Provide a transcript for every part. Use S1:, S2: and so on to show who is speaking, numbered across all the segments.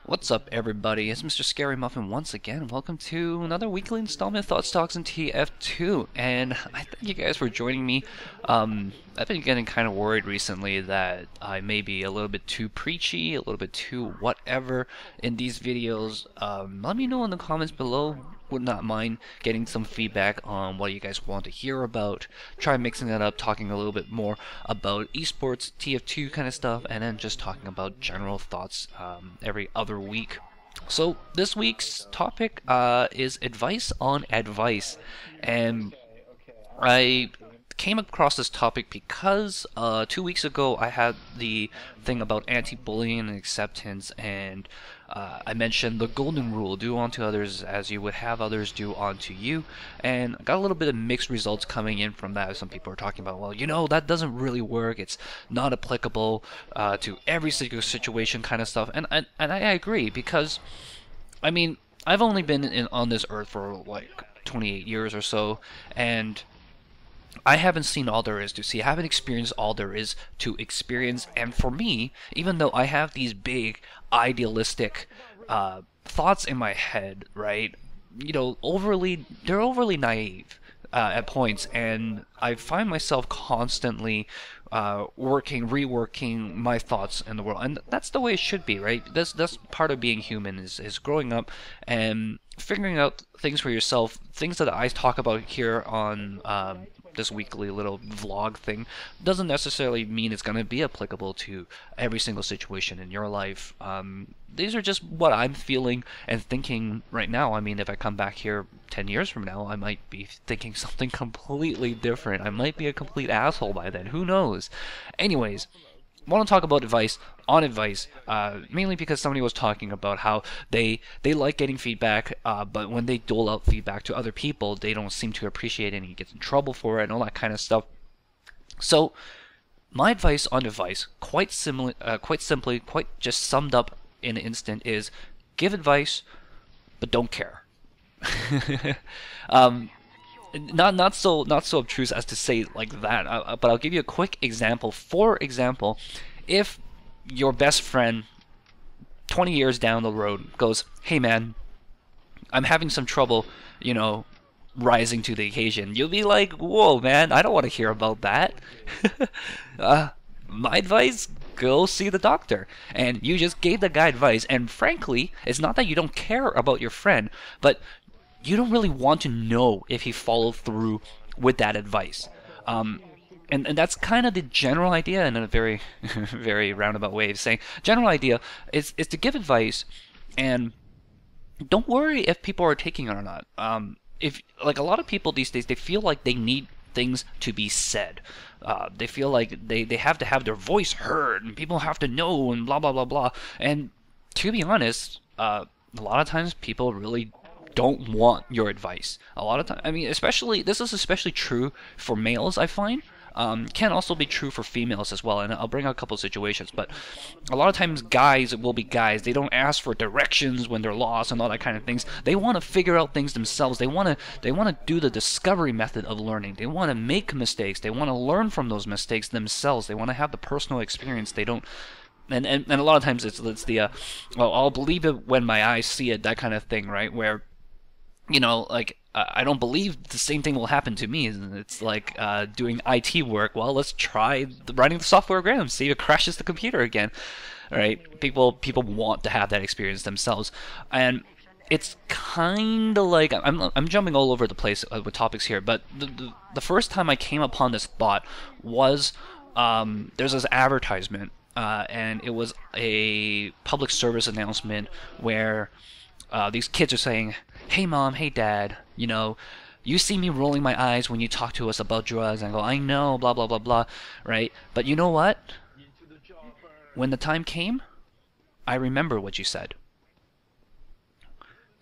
S1: What's up, everybody? It's Mr. Scary Muffin once again. Welcome to another weekly installment of Thoughts, Talks, and TF2. And I thank you guys for joining me. I've been getting kind of worried recently that I may be a little bit too preachy, a little bit too whatever in these videos. Let me know in the comments below. Would not mind getting some feedback on what you guys want to hear about. Try mixing that up, talking a little bit more about esports, TF2 kind of stuff, and then just talking about general thoughts every other week. So this week's topic is advice on advice, and I came across this topic because 2 weeks ago I had the thing about anti-bullying and acceptance, and I mentioned the golden rule: do unto others as you would have others do unto you. And I got a little bit of mixed results coming in from that. Some people are talking about, well, you know, that doesn't really work, it's not applicable to every single situation kind of stuff. And I agree, because I mean, I've only been on this earth for like 28 years or so, and I haven't seen all there is to see. I haven't experienced all there is to experience. And for me, even though I have these big idealistic thoughts in my head, right? You know, they're overly naive at points, and I find myself constantly reworking my thoughts in the world, and that's the way it should be, right? That's part of being human, is growing up and figuring out things for yourself. Things that I talk about here on this weekly little vlog thing doesn't necessarily mean it's going to be applicable to every single situation in your life. These are just what I'm feeling and thinking right now. I mean, if I come back here 10 years from now, I might be thinking something completely different. I might be a complete asshole by then. Who knows? Anyways, I want to talk about advice on advice, mainly because somebody was talking about how they like getting feedback, but when they dole out feedback to other people, they don't seem to appreciate it, and you get in trouble for it and all that kind of stuff. So my advice on advice, quite simply, quite just summed up in an instant, is give advice, but don't care. Not so obtruse as to say it like that, but I'll give you a quick example. For example, if your best friend 20 years down the road goes, "Hey man, I'm having some trouble, you know, rising to the occasion," you'll be like, "Whoa man, I don't want to hear about that." My advice: go see the doctor. And you just gave the guy advice, and frankly, it's not that you don't care about your friend, but you don't really want to know if he followed through with that advice. And that's kind of the general idea, in a very very roundabout way of saying general idea is to give advice, and don't worry if people are taking it or not. If, like, a lot of people these days, they feel like they need things to be said. They feel like they have to have their voice heard, and people have to know, and blah blah blah blah. And to be honest, a lot of times people really don't want your advice. A lot of times, I mean, this is especially true for males, I find. Can also be true for females as well, and I'll bring out a couple of situations. But a lot of times guys will be guys. They don't ask for directions when they're lost and all that kind of things. They want to figure out things themselves. They want to do the discovery method of learning. They want to make mistakes. They want to learn from those mistakes themselves. They want to have the personal experience. They don't. And a lot of times it's the well, I'll believe it when my eyes see it, that kind of thing, right? Where, you know, like, I don't believe the same thing will happen to me. It's like doing IT work. Well, let's try running the software program, see if it crashes the computer again. All right? People want to have that experience themselves, and it's kind of like, I'm jumping all over the place with topics here. But the first time I came upon this thought was there's this advertisement, and it was a public service announcement where these kids are saying, "Hey mom, hey dad, you know, you see me rolling my eyes when you talk to us about drugs." And I go, "I know, blah blah blah blah," right? But you know what? When the time came, I remember what you said,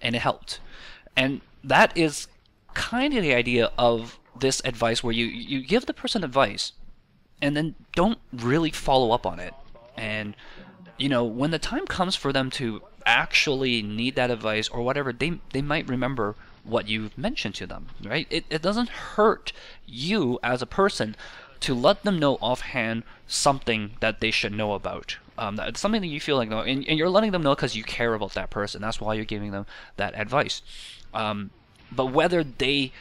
S1: and it helped. And that is kind of the idea of this advice, where you give the person advice, and then don't really follow up on it. And, you know, when the time comes for them to actually need that advice or whatever, they might remember what you've mentioned to them, right? It doesn't hurt you as a person to let them know offhand something that they should know about. That's something that you feel like, and you're letting them know because you care about that person. That's why you're giving them that advice. But whether they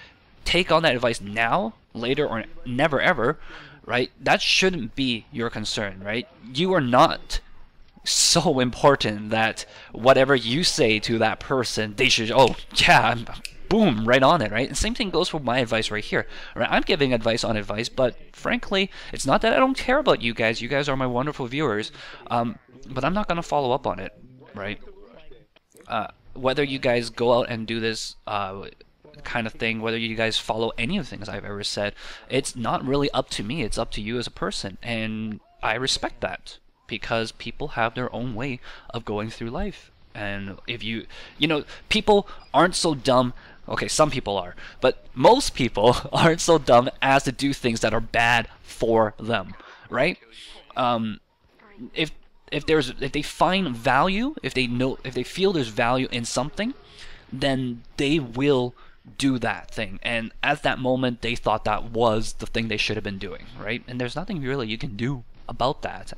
S1: take on that advice now, later, or never ever, right? That shouldn't be your concern, right? You are not so important that whatever you say to that person, they should, oh, yeah, boom, right on it, right? And same thing goes for my advice right here, right? I'm giving advice on advice, but frankly, it's not that I don't care about you guys. You guys are my wonderful viewers, but I'm not going to follow up on it, right? Whether you guys go out and do this kind of thing, whether you guys follow any of the things I've ever said, it's not really up to me. It's up to you as a person, and I respect that because people have their own way of going through life. And if you know, people aren't so dumb. Okay, some people are, but most people aren't so dumb as to do things that are bad for them, right? If they find value, if they feel there's value in something, then they will do that thing. And at that moment, they thought that was the thing they should have been doing, right? And there's nothing really you can do about that.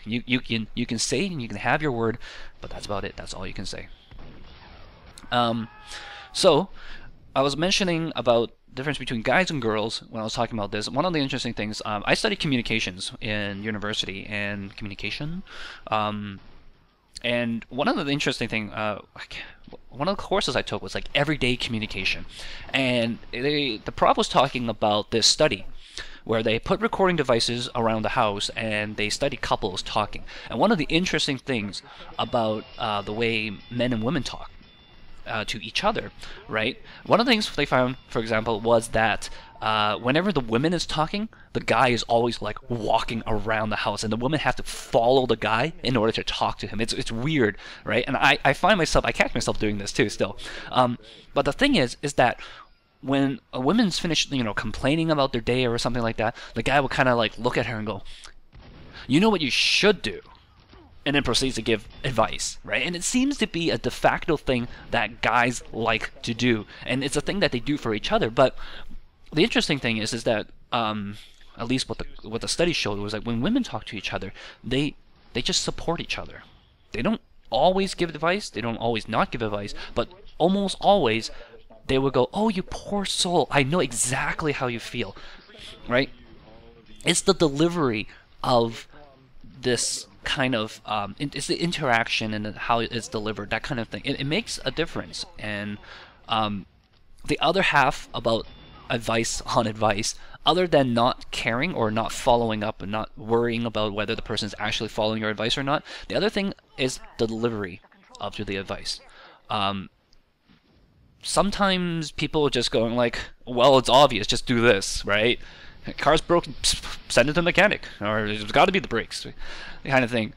S1: You can say and you can have your word, but that's about it. That's all you can say. So I was mentioning about the difference between guys and girls when I was talking about this. One of the interesting things, I studied communications in university and communication. And one of the interesting thing, one of the courses I took was like everyday communication, and the prof was talking about this study where they put recording devices around the house and they studied couples talking. And one of the interesting things about the way men and women talk to each other, right? One of the things they found, for example, was that whenever the woman is talking, the guy is always like walking around the house, and the woman has to follow the guy in order to talk to him. It's weird, right? And I catch myself doing this too still. But the thing is that when a woman's finished, complaining about their day or something like that, the guy will kind of like look at her and go, "You know what you should do?" And then proceeds to give advice, right? And it seems to be a de facto thing that guys like to do, and it's a thing that they do for each other. But the interesting thing is that at least what the study showed was that when women talk to each other, they just support each other. They don't always give advice, they don't always not give advice, but almost always they would go, "Oh, you poor soul, I know exactly how you feel," right? It's the delivery of this kind of it's the interaction and how it's delivered, that kind of thing. It makes a difference. And the other half about advice on advice, other than not caring or not following up and not worrying about whether the person is actually following your advice or not, the other thing is the delivery of the advice. Sometimes people are just going like, "Well, it's obvious, just do this," right? "Car's broken, send it to the mechanic," or "There's got to be the brakes," the kind of thing.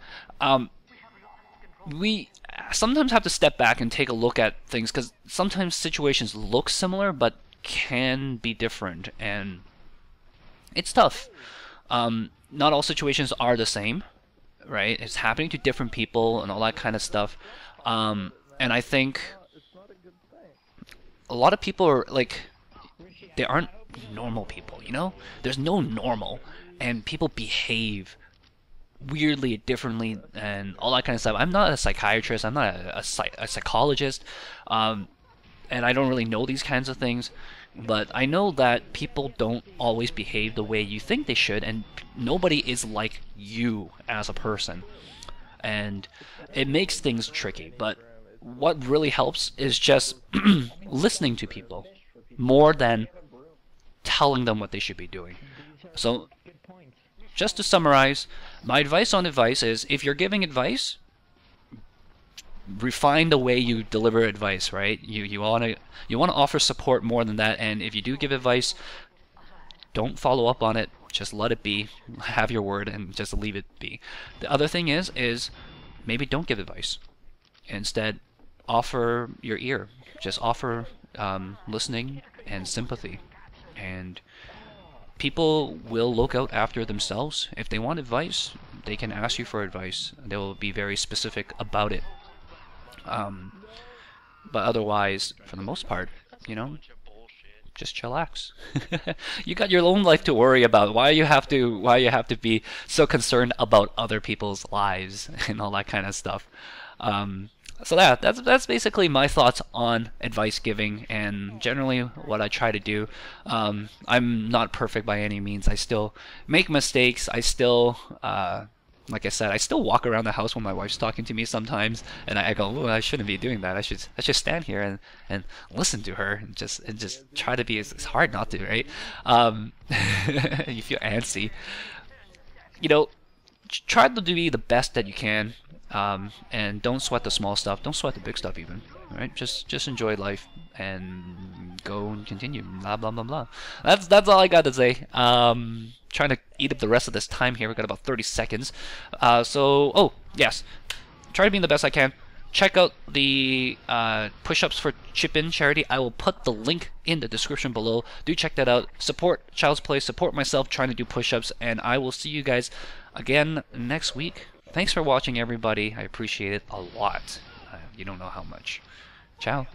S1: We sometimes have to step back and take a look at things, because sometimes situations look similar but can be different, and it's tough. Not all situations are the same, right? It's happening to different people and all that kind of stuff. And I think a lot of people are like, they aren't normal people, There's no normal, and people behave weirdly, differently, and all that kind of stuff. I'm not a psychiatrist, I'm not a psychologist, and I don't really know these kinds of things, but I know that people don't always behave the way you think they should, and nobody is like you as a person, and it makes things tricky. But what really helps is just listening to people more than telling them what they should be doing. So, just to summarize, my advice on advice is, if you're giving advice, refine the way you deliver advice, right? You want to offer support more than that, and if you do give advice, don't follow up on it. Just let it be. Have your word and just leave it be. The other thing is maybe don't give advice. Instead, offer your ear. Just offer listening and sympathy. And people will look out after themselves. If they want advice, they can ask you for advice. They will be very specific about it. But otherwise, for the most part, just chillax. You got your own life to worry about. Why you have to be so concerned about other people's lives and all that kind of stuff. So that's basically my thoughts on advice giving and generally what I try to do. I'm not perfect by any means. I still make mistakes. I still like I said, I still walk around the house when my wife's talking to me sometimes, and I go, "Oh, I shouldn't be doing that. I should stand here and listen to her and just try to be." It's hard not to, right? You feel antsy. You know, try to be the best that you can, and don't sweat the small stuff. Don't sweat the big stuff even. Right? Just enjoy life and go and continue. Blah blah blah blah. That's all I got to say. Trying to eat up the rest of this time here. We got about 30 seconds. Oh yes, try to be the best I can. Check out the push-ups for Chip In charity. I will put the link in the description below. Do check that out. Support Child's Play. Support myself trying to do push-ups. And I will see you guys again next week. Thanks for watching, everybody. I appreciate it a lot. You don't know how much. Ciao.